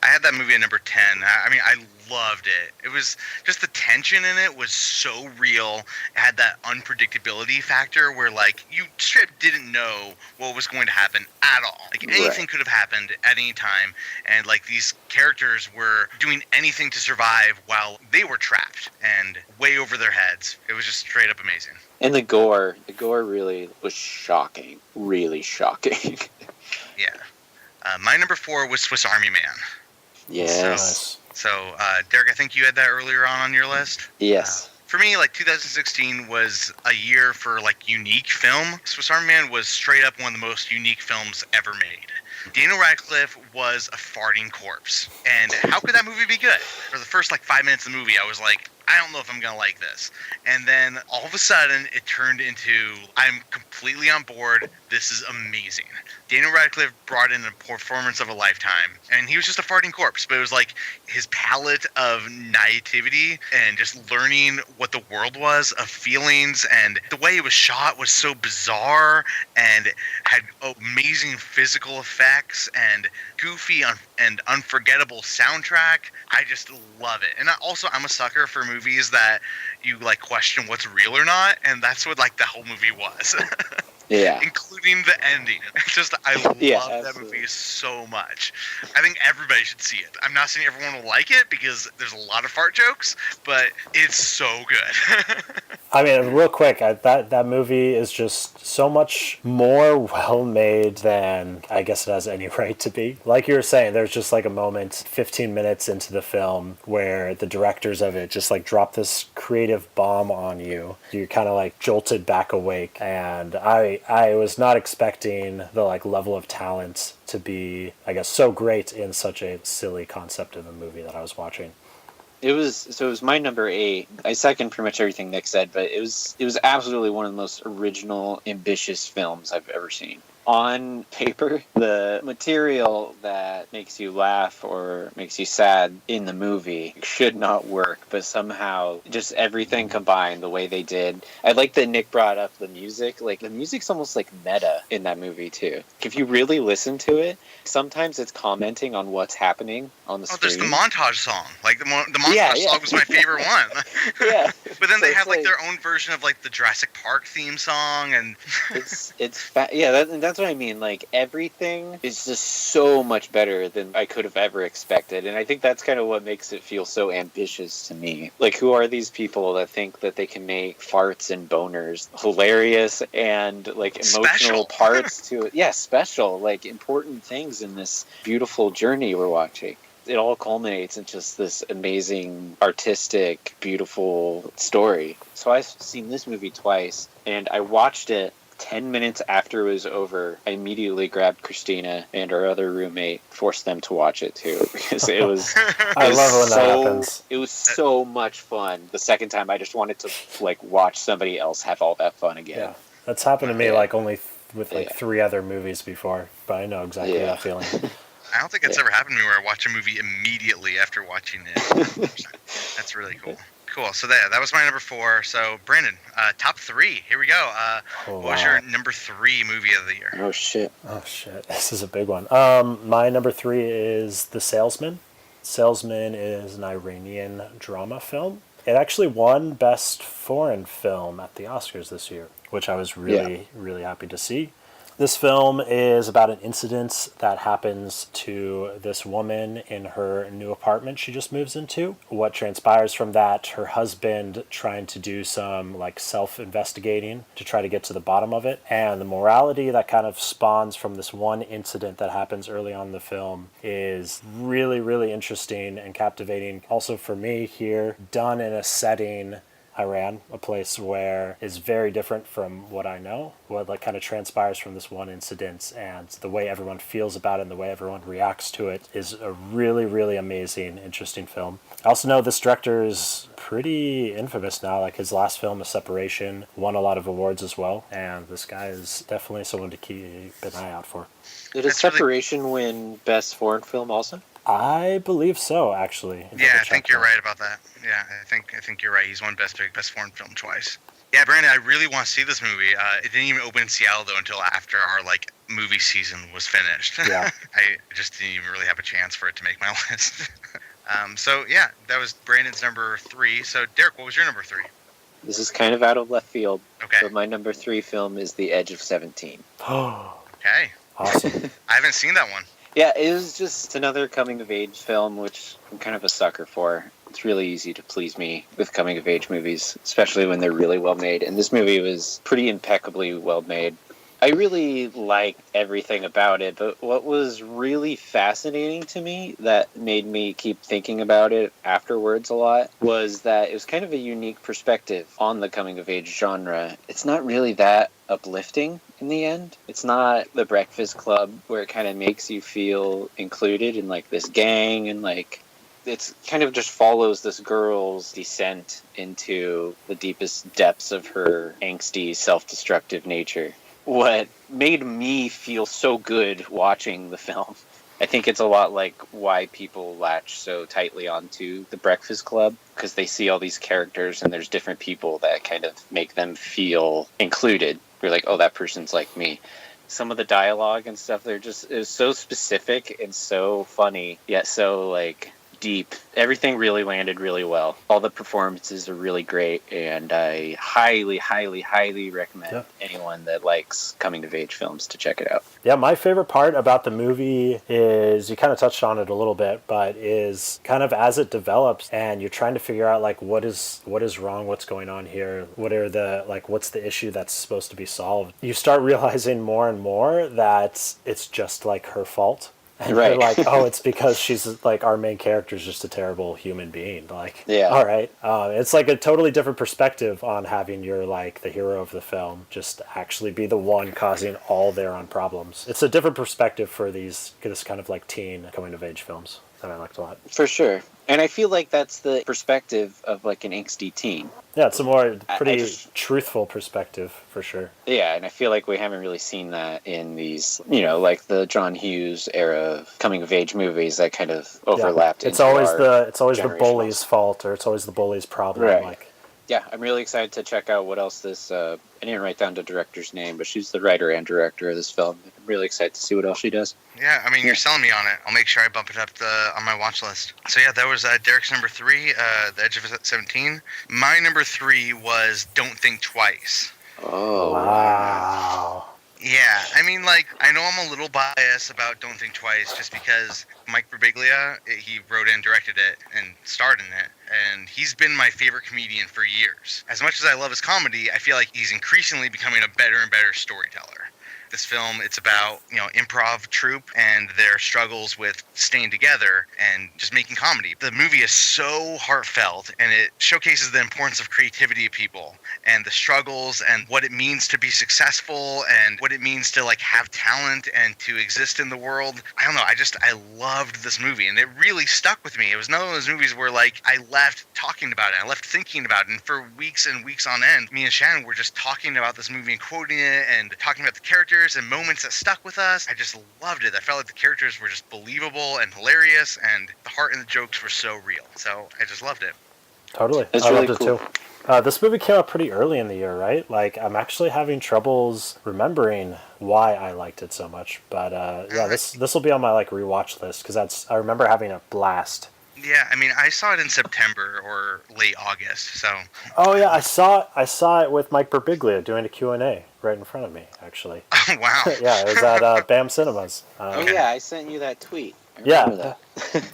I had that movie at number 10. I mean, I loved it. It was just the tension in it was so real. It had that unpredictability factor where you straight didn't know what was going to happen at all. Anything could have happened at any time, and these characters were doing anything to survive while they were trapped and way over their heads. It was just straight up amazing. And the gore really was shocking. Really shocking. Yeah. My number 4 was Swiss Army Man. Yes. So, Derek, I think you had that earlier on your list. Yes. For me, 2016 was a year for unique film. Swiss Army Man was straight up one of the most unique films ever made. Daniel Radcliffe was a farting corpse. And how could that movie be good? For the first 5 minutes of the movie, I was I don't know if I'm going to like this. And then all of a sudden, it turned into, I'm completely on board. This is amazing. Daniel Radcliffe brought in a performance of a lifetime. And he was just a farting corpse. But it was his palette of naivety and just learning what the world was, of feelings. And the way it was shot was so bizarre and had amazing physical effects. effects and goofy and unforgettable soundtrack. I just love it. And I'm a sucker for movies that you like question what's real or not, and that's what like the whole movie was. Yeah. Including the ending. It's just, I love that absolutely. movie so much. I think everybody should see it. I'm not saying everyone will like it because there's a lot of fart jokes, but it's so good. I mean, real quick, that movie is just so much more well made than I guess it has any right to be. Like you were saying, there's just like a moment 15 minutes into the film where the directors of it just like drop this creative bomb on you. You're kind of like jolted back awake, and I was not expecting the like level of talent to be, I guess, so great in such a silly concept of a movie that I was watching. It was my number 8. I second pretty much everything Nick said, but it was absolutely one of the most original, ambitious films I've ever seen. On paper, the material that makes you laugh or makes you sad in the movie should not work, but somehow just everything combined the way they did. I like that Nick brought up the music. Like, the music's almost like meta in that movie too. If you really listen to it, sometimes it's commenting on what's happening on the screen. There's the montage song. Like the montage song was my favorite one. Yeah. But then they have like their own version of like the Jurassic Park theme song, and that's what I mean. Like, everything is just so much better than I could have ever expected, and I think that's kind of what makes it feel so ambitious to me. Like, who are these people that think that they can make farts and boners hilarious and like emotional parts to it? Yeah, special, like important things in this beautiful journey we're watching. It all culminates in just this amazing, artistic, beautiful story. So I've seen this movie twice, and I watched it 10 minutes after it was over. I immediately grabbed Christina and our other roommate, forced them to watch it too, because it was I love when that happens. It was so much fun. The second time, I just wanted to like watch somebody else have all that fun again. Yeah, that's happened to me like only with like 3 other movies before, but I know exactly that feeling. I don't think it's ever happened to me where I watch a movie immediately after watching it. That's really cool. Cool. So that was my number 4. So Brandon, top 3. Here we go. What was your number 3 movie of the year? Oh shit. This is a big one. My number 3 is The Salesman. Salesman is an Iranian drama film. It actually won Best Foreign Film at the Oscars this year, which I was really happy to see. This film is about an incident that happens to this woman in her new apartment she just moves into. What transpires from that, her husband trying to do some like self-investigating to try to get to the bottom of it. And the morality that kind of spawns from this one incident that happens early on in the film is really, really interesting and captivating. Also for me here, done in a setting, Iran, a place where is very different from what I know, what like kind of transpires from this one incident, and the way everyone feels about it and the way everyone reacts to it is a really, really amazing, interesting film. I also know this director is pretty infamous now. Like his last film, A Separation, won a lot of awards as well, and this guy is definitely someone to keep an eye out for. Did A Separation win Best Foreign Film also? I believe so, actually. Yeah, I think you're right about that. Yeah, I think you're right. He's won Best Foreign Film twice. Yeah, Brandon, I really want to see this movie. It didn't even open in Seattle though until after our like movie season was finished. Yeah. I just didn't even really have a chance for it to make my list. So yeah, that was Brandon's number 3. So Derek, what was your number 3? This is kind of out of left field. Okay. But my number 3 film is The Edge of 17. Okay. Awesome. I haven't seen that one. Yeah, it was just another coming-of-age film, which I'm kind of a sucker for. It's really easy to please me with coming-of-age movies, especially when they're really well-made. And this movie was pretty impeccably well-made. I really liked everything about it, but what was really fascinating to me that made me keep thinking about it afterwards a lot was that it was kind of a unique perspective on the coming-of-age genre. It's not really that uplifting in the end. It's not The Breakfast Club where it kind of makes you feel included in like this gang, and like it's kind of just follows this girl's descent into the deepest depths of her angsty, self-destructive nature. What made me feel so good watching the film, I think it's a lot like why people latch so tightly onto The Breakfast Club, because they see all these characters and there's different people that kind of make them feel included. You're like, oh, that person's like me. some of the dialogue and stuff, it was so specific and so funny, yet so like deep. Everything really landed really well. All the performances are really great, and I highly, highly, highly recommend anyone that likes coming-of-age films to check it out. Yeah, my favorite part about the movie is, you kind of touched on it a little bit, but is kind of as it develops and you're trying to figure out like what is wrong, what's going on here, what's the issue that's supposed to be solved. You start realizing more and more that it's just like her fault. And right. You're like, oh, it's because she's like, our main character is just a terrible human being. Like, yeah. All right. It's like a totally different perspective on having your, like, the hero of the film just actually be the one causing all their own problems. It's a different perspective for this kind of like teen coming of age films that I liked a lot. For sure. And I feel like that's the perspective of like an angsty teen. Yeah, it's a more pretty truthful perspective for sure. Yeah, and I feel like we haven't really seen that in these, like the John Hughes era of coming of age movies that kind of overlapped. Yeah. It's always the bully's fault, or it's always the bully's problem. Right. Like, yeah, I'm really excited to check out what else this. I didn't write down the director's name, but she's the writer and director of this film. I'm really excited to see what else she does. Yeah, I mean, you're selling me on it. I'll make sure I bump it up on my watch list. So yeah, that was Derek's number 3, The Edge of 17. My number 3 was Don't Think Twice. Oh, wow. Yeah, I mean, like, I know I'm a little biased about Don't Think Twice just because Mike Birbiglia, he wrote and directed it and starred in it, and he's been my favorite comedian for years. As much as I love his comedy, I feel like he's increasingly becoming a better and better storyteller. This film, it's about, improv troupe and their struggles with staying together and just making comedy. The movie is so heartfelt, and it showcases the importance of creativity of people and the struggles and what it means to be successful and what it means to like have talent and to exist in the world. I don't know. I loved this movie, and it really stuck with me. It was one of those movies where like I left talking about it. I left thinking about it. And for weeks and weeks on end, me and Shannon were just talking about this movie and quoting it and talking about the characters and moments that stuck with us. I just loved it. I felt like the characters were just believable and hilarious, and the heart and the jokes were so real. So I just loved it. Totally. That's I really loved cool. it too. This movie came out pretty early in the year, right? Like, I'm actually having troubles remembering why I liked it so much. But yeah, this will be on my like rewatch list because I remember having a blast. Yeah, I mean, I saw it in September or late August, so. Oh yeah, I saw it with Mike Birbiglia doing a Q&A right in front of me, actually. Oh wow. Yeah, it was at BAM Cinemas. Oh yeah, I sent you that tweet. Yeah.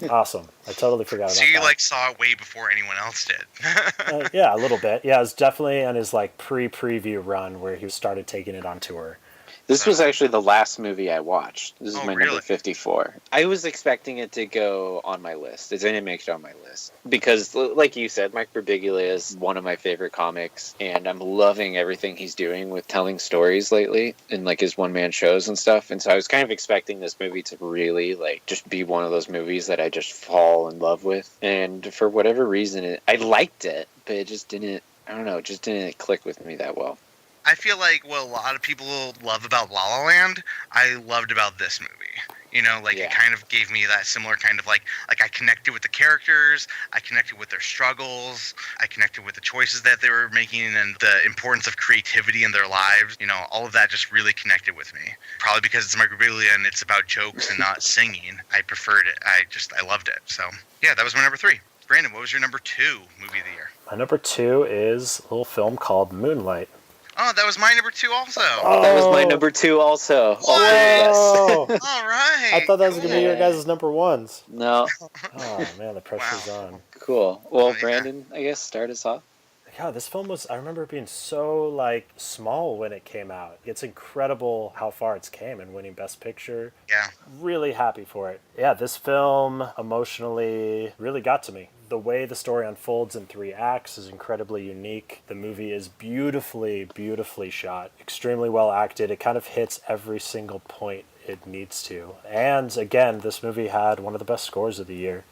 Awesome. I totally forgot about that. So you like saw it way before anyone else did. Yeah, a little bit. Yeah, it was definitely on his like preview run where he started taking it on tour. This was actually the last movie I watched. This is my really? number 54. I was expecting it to go on my list. It didn't make it on my list. Because, like you said, Mike Birbiglia is one of my favorite comics, and I'm loving everything he's doing with telling stories lately in, like, his one-man shows and stuff. And so I was kind of expecting this movie to really, like, just be one of those movies that I just fall in love with. And for whatever reason, I liked it, but it just didn't, I don't know, it just didn't click with me that well. I feel like what a lot of people love about La La Land, I loved about this movie. It kind of gave me that similar kind of like I connected with the characters, I connected with their struggles, I connected with the choices that they were making and the importance of creativity in their lives. All of that just really connected with me. Probably because it's Mike Birbiglia and it's about jokes and not singing. I preferred it. I loved it. So, yeah, that was my number 3. Brandon, what was your number 2 movie of the year? My number 2 is a little film called Moonlight. Oh, that was my number 2 also. Oh. That was my number 2 also. Yes. Oh. All right. I thought that was going to be your guys' number 1s. No. Oh, man, the pressure's on. Cool. Well, yeah. Brandon, I guess start us off. Yeah, this film I remember it being so, like, small when it came out. It's incredible how far it's came and winning Best Picture. Yeah. Really happy for it. Yeah, this film emotionally really got to me. The way the story unfolds in 3 acts is incredibly unique. The movie is beautifully, beautifully shot. Extremely well acted. It kind of hits every single point it needs to. And, again, this movie had one of the best scores of the year.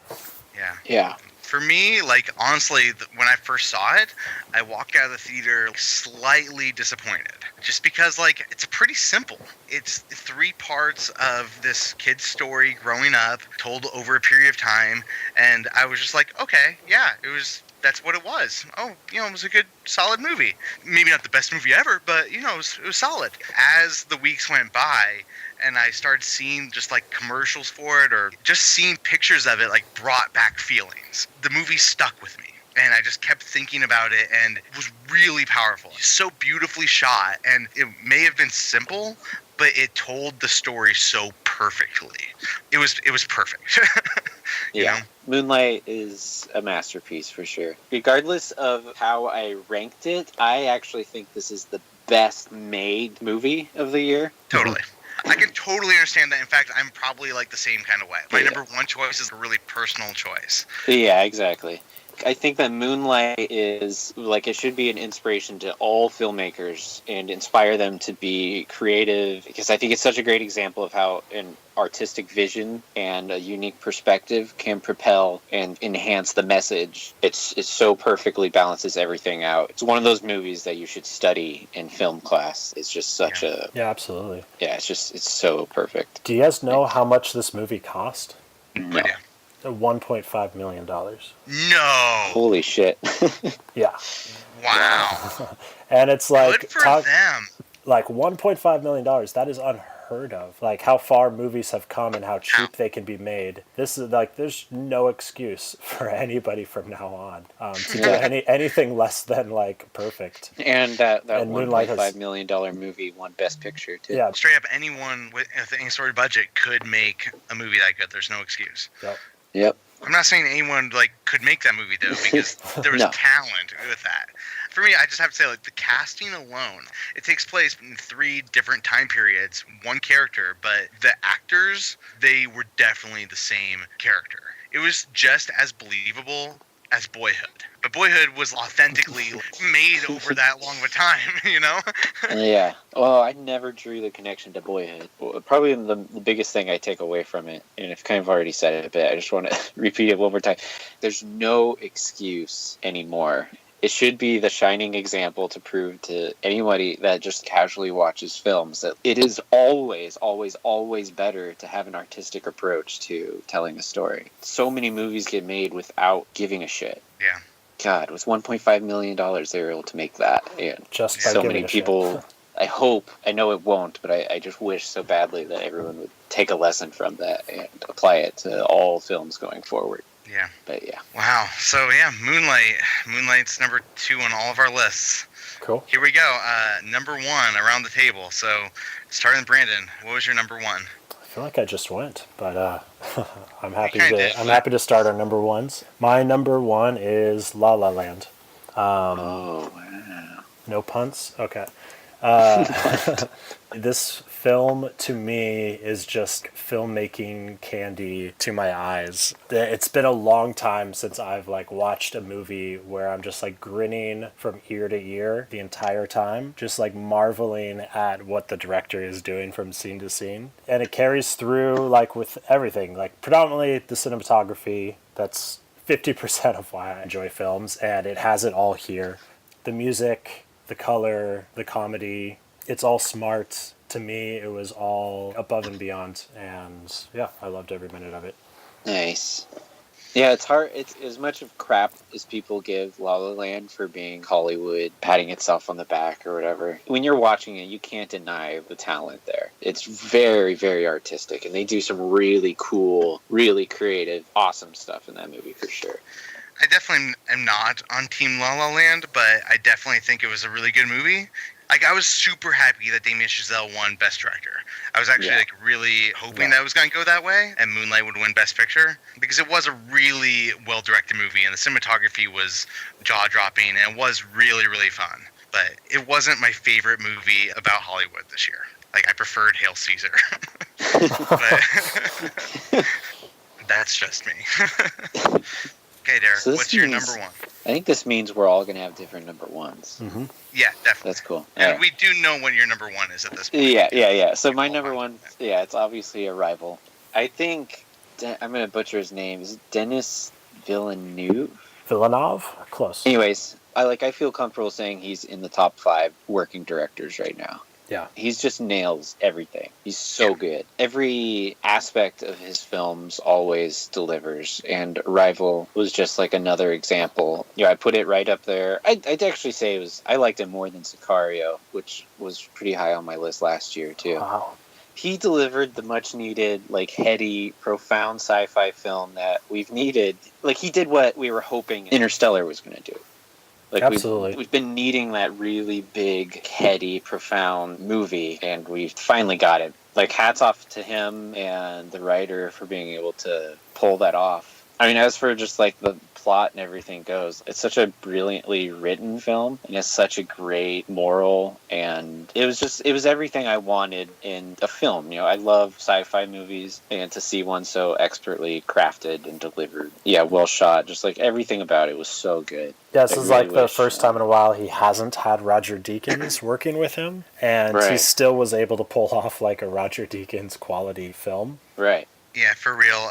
Yeah. Yeah. For me, like, honestly, when I first saw it, I walked out of the theater slightly disappointed. Just because, like, it's pretty simple. It's 3 parts of this kid's story growing up, told over a period of time, and I was just like, okay, yeah, it was that's what it was. Oh, it was a good, solid movie. Maybe not the best movie ever, but it was solid. As the weeks went by, and I started seeing just like commercials for it, or just seeing pictures of it, like brought back feelings. The movie stuck with me. And I just kept thinking about it, and it was really powerful. So beautifully shot, and it may have been simple, but it told the story so perfectly. It was perfect. you Yeah. know? Moonlight is a masterpiece for sure. Regardless of how I ranked it, I actually think this is the best made movie of the year. Totally. I can totally understand that. In fact, I'm probably like the same kind of way. My number one choice is a really personal choice. Yeah, exactly. I think that Moonlight is like it should be an inspiration to all filmmakers and inspire them to be creative, because I think it's such a great example of how an artistic vision and a unique perspective can propel and enhance the message. It's so perfectly balances everything out. It's one of those movies that you should study in film class. It's just such a absolutely. Yeah, it's so perfect. Do you guys know how much this movie cost? No. Yeah. $1.5 million. No. Holy shit. Yeah. Wow. And it's like Good for them. Like $1.5 million. That is unheard of. Like how far movies have come and how cheap they can be made. This is like there's no excuse for anybody from now on to do anything less than like perfect. And that $1.5 million movie won Best Picture too. Yeah. Straight up, anyone with any sort of budget could make a movie that good. There's no excuse. Yep. I'm not saying anyone could make that movie though, because there was talent with that. For me, I just have to say, like, the casting alone, it takes place in 3 different time periods, one character, but the actors, they were definitely the same character. It was just as believable as Boyhood. But Boyhood was authentically made over that long of a time, Yeah. Well, I never drew the connection to Boyhood. Probably the biggest thing I take away from it, and I've kind of already said it a bit, I just want to repeat it one more time. There's no excuse anymore. It should be the shining example to prove to anybody that just casually watches films that it is always, always, always better to have an artistic approach to telling a story. So many movies get made without giving a shit. Yeah. God, with $1.5 million, they were able to make that. And just by so giving many a people, I know it won't, but I just wish so badly that everyone would take a lesson from that and apply it to all films going forward. Yeah. But yeah. Wow. So yeah, Moonlight. Moonlight's number 2 on all of our lists. Cool. Here we go. Number 1 around the table. So starting with Brandon, what was your number 1? I feel like I just went, but I'm happy to start our number ones. My number 1 is La La Land. Oh wow. No puns? Okay. This film, to me, is just filmmaking candy to my eyes. It's been a long time since I've watched a movie where I'm just grinning from ear to ear the entire time, just marveling at what the director is doing from scene to scene. And it carries through with everything, predominantly the cinematography. That's 50% of why I enjoy films, and it has it all here. The music, the color, the comedy, it's all smart. To me, it was all above and beyond, and yeah, I loved every minute of it. Nice. Yeah, it's hard. It's as much of crap as people give La La Land for being Hollywood, patting itself on the back or whatever. When you're watching it, you can't deny the talent there. It's very, very artistic, and they do some really cool, really creative, awesome stuff in that movie for sure. I definitely am not on Team La La Land, but I definitely think it was a really good movie. I was super happy that Damien Chazelle won Best Director. I was actually really hoping that it was going to go that way, and Moonlight would win Best Picture, because it was a really well-directed movie, and the cinematography was jaw-dropping, and it was really, really fun. But it wasn't my favorite movie about Hollywood this year. I preferred Hail Caesar. But that's just me. Okay, Derek, So what's your number 1? I think this means we're all going to have different number ones. Mm-hmm. Yeah, definitely. That's cool. And we do know what your number 1 is at this point. Yeah. So my number 1, it's obviously Arrival. I think, I'm going to butcher his name. Is it Denis Villeneuve? Close. Anyways, I feel comfortable saying he's in the top 5 working directors right now. Yeah. He just nails everything. He's so good. Every aspect of his films always delivers, and Arrival was just like another example. I put it right up there. I'd actually say I liked it more than Sicario, which was pretty high on my list last year too. Wow. He delivered the much needed, like, heady, profound sci-fi film that we've needed. Like, he did what we were hoping Interstellar was going to do. Like, Absolutely. we've been needing that really big, heady, profound movie, and we've finally got it. Like, hats off to him and the writer for being able to pull that off. I mean, as for just, like, the plot and everything goes, it's such a brilliantly written film, and it's such a great moral, and it was everything I wanted in a film. I love sci-fi movies, and to see one so expertly crafted and delivered, well shot, just like everything about it was so good. Yeah, this is like the first time in a while he hasn't had Roger Deakins working with him, and he still was able to pull off like a Roger Deakins quality film. Right. Yeah, for real.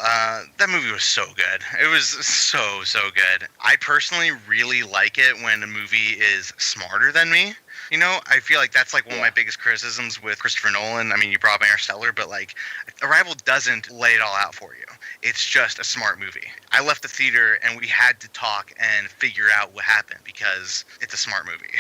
That movie was so good. It was so good. I personally really like it when a movie is smarter than me. I feel like that's like one of my biggest criticisms with Christopher Nolan. I mean, you brought up Interstellar, but like Arrival doesn't lay it all out for you. It's just a smart movie. I left the theater and we had to talk and figure out what happened because it's a smart movie.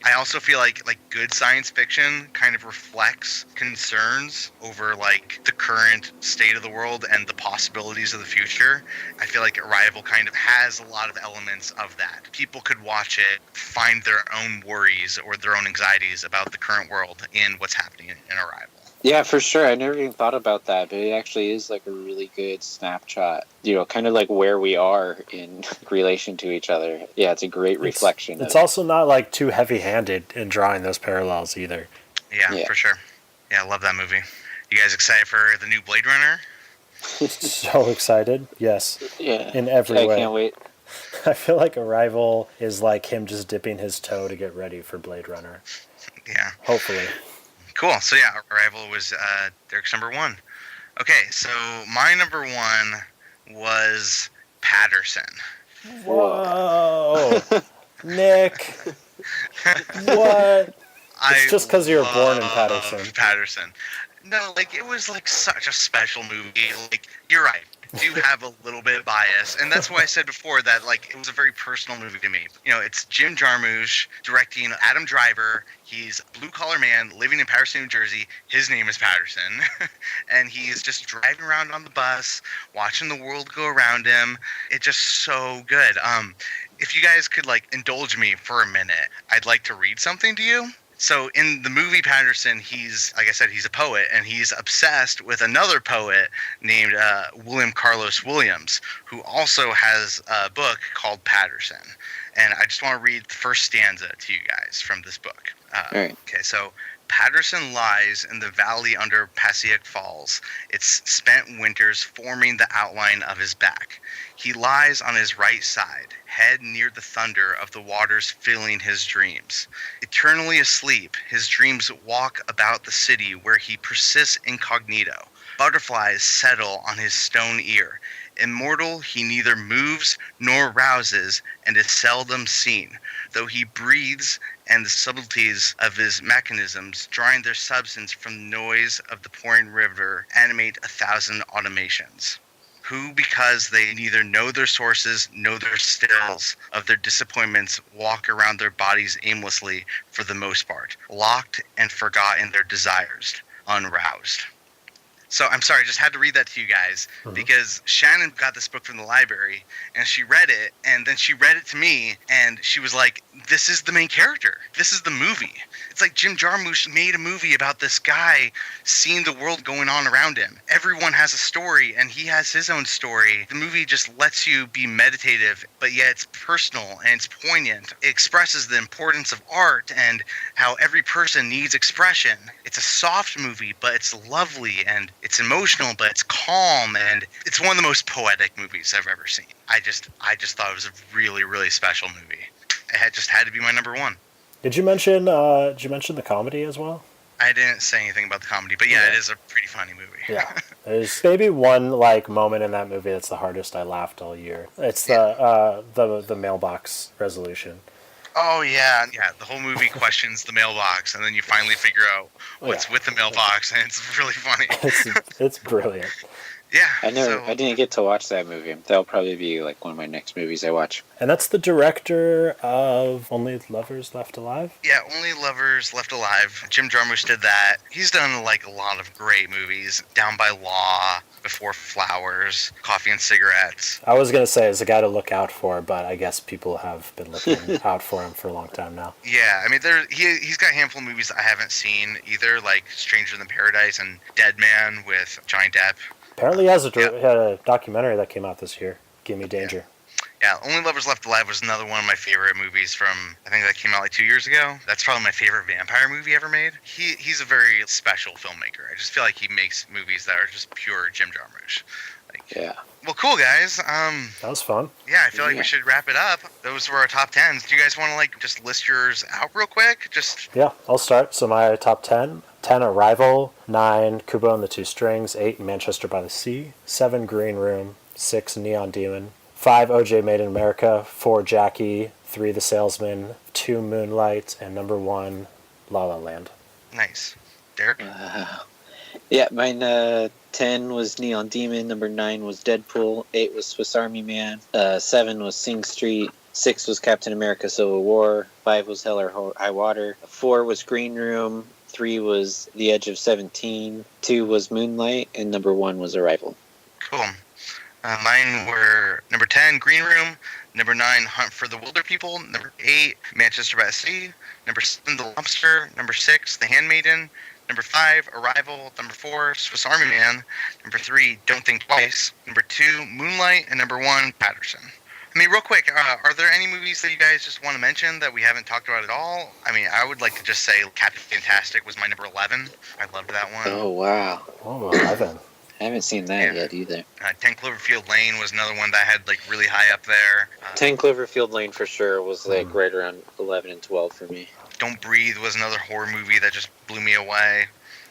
I also feel like good science fiction kind of reflects concerns over like the current state of the world and the possibilities of the future. I feel like Arrival kind of has a lot of elements of that. People could watch it, find their own worries or their own anxieties about the current world in what's happening in Arrival. Yeah, for sure. I never even thought about that, but it actually is like a really good snapshot, kind of like where we are in relation to each other. Yeah, it's a great reflection. It's also not like too heavy-handed in drawing those parallels either. Yeah, for sure. Yeah, I love that movie. You guys excited for the new Blade Runner? So excited. Yes. Yeah. In every way. I can't wait. I feel like Arrival is like him just dipping his toe to get ready for Blade Runner. Yeah. Hopefully. Cool. So yeah, Arrival was Derek's number one. Okay, so my number one was Paterson. Whoa. Nick. What? It's just because you were born in Paterson. No, it was such a special movie. You're right. I do have a little bit of bias, and that's why I said before that it was a very personal movie to me. It's Jim Jarmusch directing Adam Driver. He's a blue-collar man living in Paterson, New Jersey. His name is Paterson, and he's just driving around on the bus, watching the world go around him. It's just so good. If you guys could indulge me for a minute, I'd like to read something to you. So in the movie Paterson, he's, like I said, he's a poet, and he's obsessed with another poet named William Carlos Williams, who also has a book called Paterson. And I just want to read the first stanza to you guys from this book. Right. Okay, so Paterson lies in the valley under Passaic Falls, its spent winters forming the outline of his back. He lies on his right side, head near the thunder of the waters filling his dreams. Eternally asleep, his dreams walk about the city where he persists incognito. Butterflies settle on his stone ear. Immortal, he neither moves nor rouses, and is seldom seen, though he breathes, and the subtleties of his mechanisms, drawing their substance from the noise of the pouring river, animate 1,000 automations. Who, because they neither know their sources nor their stills of their disappointments, walk around their bodies aimlessly for the most part, locked and forgot in their desires, unroused. So I'm sorry, I just had to read that to you guys because Shannon got this book from the library and she read it, and then she read it to me and she was like, this is the main character. This is the movie. It's like Jim Jarmusch made a movie about this guy seeing the world going on around him. Everyone has a story and he has his own story. The movie just lets you be meditative, but yet it's personal and it's poignant. It expresses the importance of art and how every person needs expression. It's a soft movie, but it's lovely, and it's emotional, but it's calm, and it's one of the most poetic movies I've ever seen. I just thought it was a really, really special movie. It just had to be my number one. Did you mention the comedy as well? I didn't say anything about the comedy, but yeah, it is a pretty funny movie. Yeah. There's maybe one moment in that movie that's the hardest I laughed all year. It's the mailbox resolution. Oh yeah, yeah. The whole movie questions the mailbox, and then you finally figure out what's with the mailbox, and it's really funny. It's brilliant. Yeah. I didn't get to watch that movie. That'll probably be like one of my next movies I watch. And that's the director of Only Lovers Left Alive? Yeah, Only Lovers Left Alive. Jim Jarmusch did that. He's done like a lot of great movies. Down by Law, Before Flowers, Coffee and Cigarettes. I was going to say, it's a guy to look out for, but I guess people have been looking out for him for a long time now. Yeah, I mean, he's got a handful of movies that I haven't seen either, like Stranger Than Paradise and Dead Man with Johnny Depp. Apparently he has a documentary that came out this year, Gimme Danger. Yeah, Only Lovers Left Alive was another one of my favorite movies from, I think that came out like 2 years ago. That's probably my favorite vampire movie ever made. He's a very special filmmaker. I just feel like he makes movies that are just pure Jim Jarmusch. Yeah. Well, cool, guys. That was fun. Yeah, I feel like we should wrap it up. Those were our top 10s. Do you guys want to like just list yours out real quick? Yeah, I'll start. So my top 10. 10, Arrival. 9, Kubo and the Two Strings. 8, Manchester by the Sea. 7, Green Room. 6, Neon Demon. 5, OJ Made in America. 4, Jackie. 3, The Salesman. 2, Moonlight. And number 1, La La Land. Nice. Derek? Yeah, mine 10 was Neon Demon, number 9 was Deadpool, 8 was Swiss Army Man, 7 was Sing Street, 6 was Captain America Civil War, 5 was Hell or High Water, 4 was Green Room, 3 was The Edge of 17, 2 was Moonlight, and number 1 was Arrival. Cool. Mine were number 10, Green Room, number 9, Hunt for the Wilderpeople, number 8, Manchester by the Sea, number 7, The Lobster, number 6, The Handmaiden, number 5, Arrival, number 4, Swiss Army Man, number 3, Don't Think Twice, number 2, Moonlight, and number 1, Paterson. I mean, real quick, are there any movies that you guys just want to mention that we haven't talked about at all? I mean, I would like to just say Captain Fantastic was my number 11. I loved that one. Oh, wow. Oh, 11. I haven't seen that yet either. 10 Cloverfield Lane was another one that I had like really high up there. 10 Cloverfield Lane for sure was like right around 11 and 12 for me. Don't Breathe was another horror movie that just blew me away.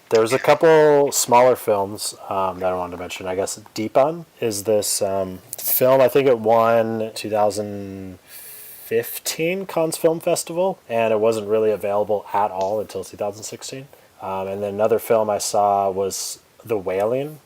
There was a couple smaller films that I wanted to mention. I guess Deepan is this film. I think it won 2015 Cannes Film Festival, and it wasn't really available at all until 2016. And then another film I saw was The Wailing,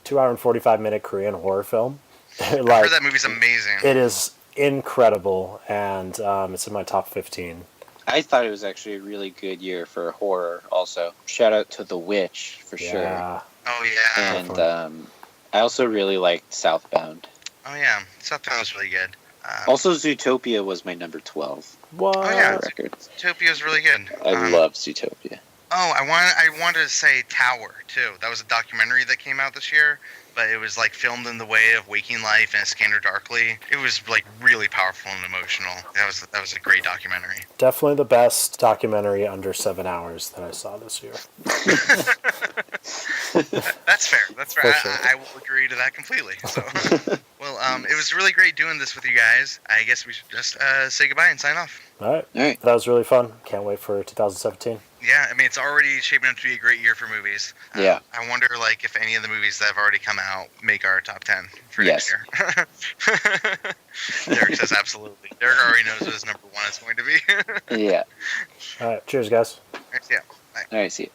2 hour and 45-minute Korean horror film. I heard that movie's amazing. It is incredible, and it's in my top 15. I thought it was actually a really good year for horror also. Shout out to The Witch for sure. Yeah. Oh, yeah. And I also really liked Southbound. Oh, yeah. Southbound was really good. Also, Zootopia was my number 12. What? Oh, yeah. Record. Zootopia was really good. I love Zootopia. Oh, I wanted to say Tower, too. That was a documentary that came out this year, but it was like filmed in the way of waking life and Scanner Darkly. It was like really powerful and emotional. That was a great documentary. Definitely the best documentary under 7 hours that I saw this year. That's fair. That's fair. For sure. I will agree to that completely. So, well, it was really great doing this with you guys. I guess we should just say goodbye and sign off. All right. All right. That was really fun. Can't wait for 2017. Yeah, I mean, it's already shaping up to be a great year for movies. Yeah. I wonder, like, if any of the movies that have already come out make our top 10 for next year. Derek says absolutely. Derek already knows what his number 1 is going to be. Yeah. All right. Cheers, guys. Yeah. Bye. All right, see you.